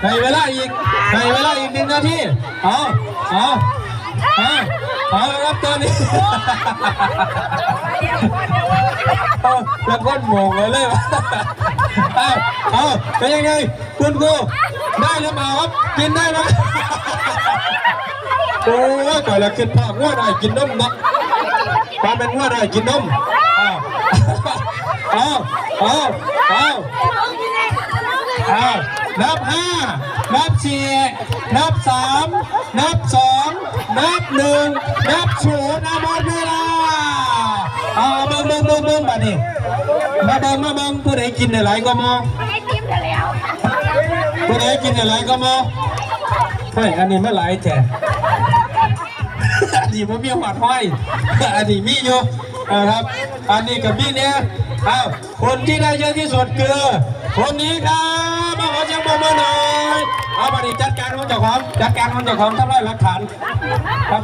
ในเวลาอีก1 นาทีเอาครับตอนนี้แล้วก็มองเลยวะเป็นยังไงคุณครูได้หรือเปล่าครับกินได้ไหมโอ้ยก่อนละกินผักว่าได้กินนมนะความเป็นว่าได้กินนมนับ 5 นับ 4 นับ 3 นับ 2 นับ 1 นับ 0หมดเวลาเบิ่งบัดนี้มาเบิ่งผู้ใดกินอะไรก็มองผู้ใดกินอะไรก็มองเฮ้ยอันนี้ไม่หลายแท้อันนี้ผมมีหัวห้อยอันนี้มีอยู่ครับอันนี้กับมีเนี่ยคนที่ได้เยอะที่สุดคือคนนี้ครับมาขอเสียงปรบมือหน่อยเอาบัดนี้จัดการของเจ้าของทำลายหลักฐาน